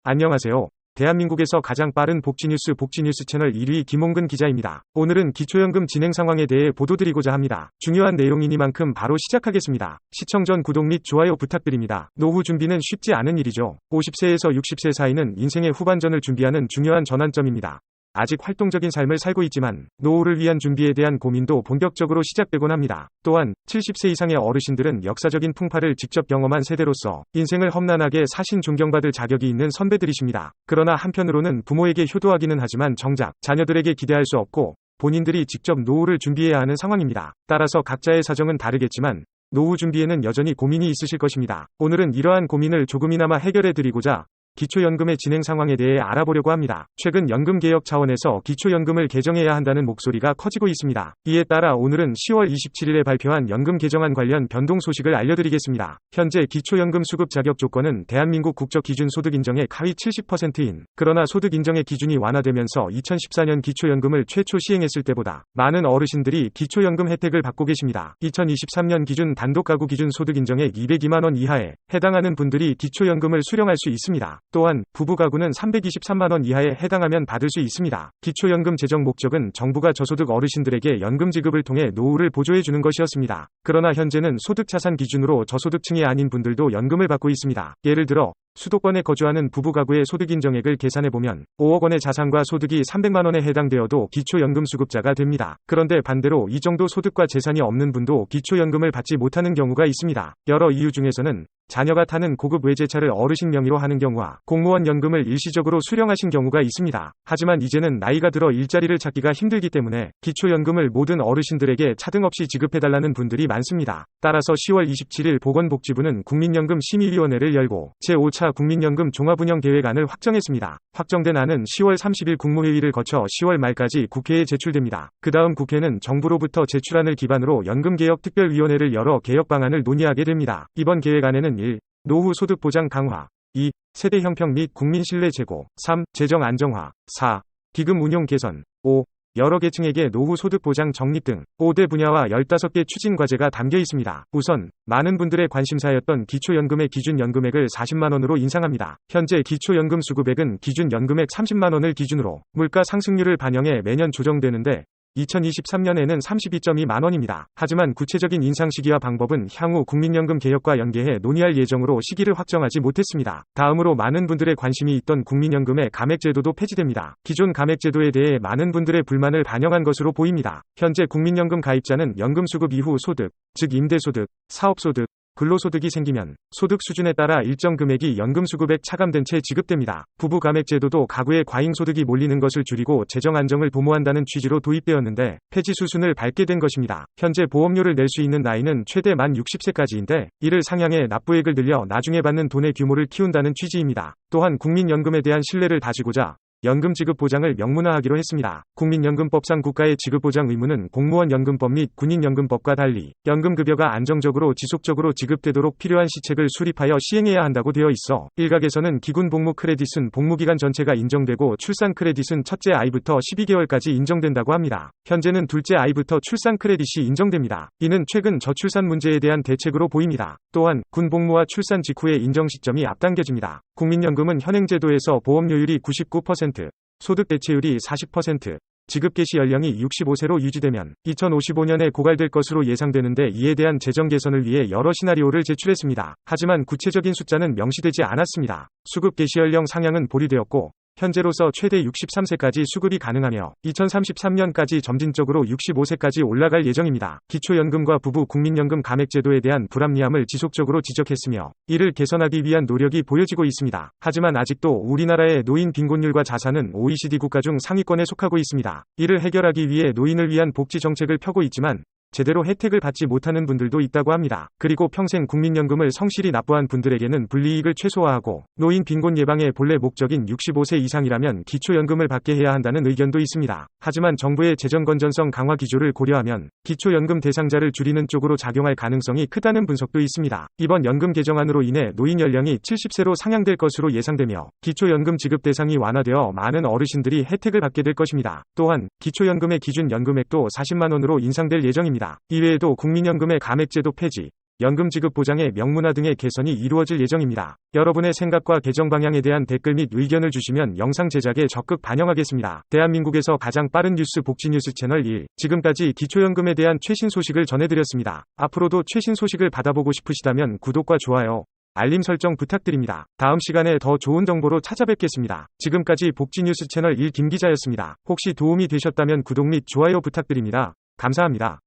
안녕하세요. 대한민국에서 가장 빠른 복지뉴스 채널 1위 김홍근 기자입니다. 오늘은 기초연금 진행 상황에 대해 보도드리고자 합니다. 중요한 내용이니만큼 바로 시작하겠습니다. 시청 전 구독 및 좋아요 부탁드립니다. 노후 준비는 쉽지 않은 일이죠. 50세에서 60세 사이는 인생의 후반전을 준비하는 중요한 전환점입니다. 아직 활동적인 삶을 살고 있지만 노후를 위한 준비에 대한 고민도 본격적으로 시작되곤 합니다. 또한 70세 이상의 어르신들은 역사적인 풍파를 직접 경험한 세대로서 인생을 험난하게 사신 존경받을 자격이 있는 선배들이십니다. 그러나 한편으로는 부모에게 효도하기는 하지만 정작 자녀들에게 기대할 수 없고 본인들이 직접 노후를 준비해야 하는 상황입니다. 따라서 각자의 사정은 다르겠지만 노후 준비에는 여전히 고민이 있으실 것입니다. 오늘은 이러한 고민을 조금이나마 해결해 드리고자 기초연금의 진행 상황에 대해 알아보려고 합니다. 최근 연금개혁 차원에서 기초연금을 개정해야 한다는 목소리가 커지고 있습니다. 이에 따라 오늘은 10월 27일에 발표한 연금 개정안 관련 변동 소식을 알려드리겠습니다. 현재 기초연금 수급 자격 조건은 대한민국 국적 기준 소득 인정의 하위 70%인 그러나 소득 인정의 기준이 완화되면서 2014년 기초연금을 최초 시행했을 때보다 많은 어르신들이 기초연금 혜택을 받고 계십니다. 2023년 기준 단독 가구 기준 소득 인정액 202만 원 이하에 해당하는 분들이 기초연금을 수령할 수 있습니다. 또한 부부 가구는 323만 원 이하에 해당하면 받을 수 있습니다. 기초연금 제정 목적은 정부가 저소득 어르신들에게 연금 지급을 통해 노후를 보조해 주는 것이었습니다. 그러나 현재는 소득 자산 기준으로 저소득층이 아닌 분들도 연금을 받고 있습니다. 예를 들어 수도권에 거주하는 부부 가구의 소득 인정액을 계산해보면 5억 원의 자산과 소득이 300만 원에 해당되어도 기초연금 수급자가 됩니다. 그런데 반대로 이 정도 소득과 재산이 없는 분도 기초연금을 받지 못하는 경우가 있습니다. 여러 이유 중에서는 자녀가 타는 고급 외제차를 어르신 명의로 하는 경우와 공무원 연금을 일시적으로 수령하신 경우가 있습니다. 하지만 이제는 나이가 들어 일자리를 찾기가 힘들기 때문에 기초연금을 모든 어르신들에게 차등 없이 지급해달라는 분들이 많습니다. 따라서 10월 27일 보건복지부는 국민연금 심의위원회를 열고 제5차 국민연금 종합운영계획안을 확정했습니다. 확정된 안은 10월 30일 국무회의를 거쳐 10월 말까지 국회에 제출됩니다. 그 다음 국회는 정부로부터 제출안을 기반으로 연금개혁특별위원회를 열어 개혁 방안을 논의하게 됩니다. 이번 계획안에는 1. 노후 소득 보장 강화 2. 세대 형평 및 국민 신뢰 제고 3. 재정 안정화 4. 기금 운용 개선 5. 여러 계층에게 노후 소득 보장 적립 등 5대 분야와 15개 추진 과제가 담겨 있습니다. 우선 많은 분들의 관심사였던 기초연금의 기준 연금액을 40만 원으로 인상합니다. 현재 기초연금 수급액은 기준 연금액 30만 원을 기준으로 물가 상승률을 반영해 매년 조정되는데 2023년에는 32.2만 원입니다. 하지만 구체적인 인상 시기와 방법은 향후 국민연금 개혁과 연계해 논의할 예정으로 시기를 확정하지 못했습니다. 다음으로 많은 분들의 관심이 있던 국민연금의 감액제도도 폐지됩니다. 기존 감액제도에 대해 많은 분들의 불만을 반영한 것으로 보입니다. 현재 국민연금 가입자는 연금 수급 이후 소득, 즉 임대소득, 사업소득, 근로소득이 생기면 소득 수준에 따라 일정 금액이 연금수급액 차감된 채 지급됩니다. 부부 감액제도도 가구의 과잉소득이 몰리는 것을 줄이고 재정 안정을 도모한다는 취지로 도입되었는데 폐지 수순을 밟게 된 것입니다. 현재 보험료를 낼 수 있는 나이는 최대 만 60세까지인데 이를 상향해 납부액을 늘려 나중에 받는 돈의 규모를 키운다는 취지입니다. 또한 국민연금에 대한 신뢰를 다지고자 연금 지급 보장을 명문화하기로 했습니다. 국민연금법상 국가의 지급 보장 의무는 공무원연금법 및 군인연금법과 달리 연금급여가 안정적으로 지속적으로 지급되도록 필요한 시책을 수립하여 시행해야 한다고 되어 있어 일각에서는 기군 복무 크레딧은 복무기간 전체가 인정되고 출산 크레딧은 첫째 아이부터 12개월까지 인정된다고 합니다. 현재는 둘째 아이부터 출산 크레딧이 인정됩니다. 이는 최근 저출산 문제에 대한 대책으로 보입니다. 또한 군 복무와 출산 직후의 인정 시점이 앞당겨집니다. 국민연금은 현행제도에서 보험료율이 99%, 소득 대체율이 40%, 지급 개시 연령이 65세로 유지되면 2055년에 고갈될 것으로 예상되는데 이에 대한 재정 개선을 위해 여러 시나리오를 제출했습니다. 하지만 구체적인 숫자는 명시되지 않았습니다. 수급 개시 연령 상향은 보류되었고 현재로서 최대 63세까지 수급이 가능하며 2033년까지 점진적으로 65세까지 올라갈 예정입니다. 기초연금과 부부 국민연금 감액제도에 대한 불합리함을 지속적으로 지적했으며 이를 개선하기 위한 노력이 보여지고 있습니다. 하지만 아직도 우리나라의 노인 빈곤율과 자산은 OECD 국가 중 상위권에 속하고 있습니다. 이를 해결하기 위해 노인을 위한 복지 정책을 펴고 있지만 제대로 혜택을 받지 못하는 분들도 있다고 합니다. 그리고 평생 국민연금을 성실히 납부한 분들에게는 불이익을 최소화하고 노인 빈곤 예방의 본래 목적인 65세 이상이라면 기초연금을 받게 해야 한다는 의견도 있습니다. 하지만 정부의 재정 건전성 강화 기조를 고려하면 기초연금 대상자를 줄이는 쪽으로 작용할 가능성이 크다는 분석도 있습니다. 이번 연금 개정안으로 인해 노인 연령이 70세로 상향될 것으로 예상되며 기초연금 지급 대상이 완화되어 많은 어르신들이 혜택을 받게 될 것입니다. 또한 기초연금의 기준 연금액도 40만 원으로 인상될 예정입니다. 이외에도 국민연금의 감액제도 폐지, 연금 지급 보장의 명문화 등의 개선이 이루어질 예정입니다. 여러분의 생각과 개정 방향에 대한 댓글 및 의견을 주시면 영상 제작에 적극 반영하겠습니다. 대한민국에서 가장 빠른 뉴스 복지 뉴스 채널 1. 지금까지 기초연금에 대한 최신 소식을 전해드렸습니다. 앞으로도 최신 소식을 받아보고 싶으시다면 구독과 좋아요, 알림 설정 부탁드립니다. 다음 시간에 더 좋은 정보로 찾아뵙겠습니다. 지금까지 복지뉴스 채널 1 김기자였습니다. 혹시 도움이 되셨다면 구독 및 좋아요 부탁드립니다. 감사합니다.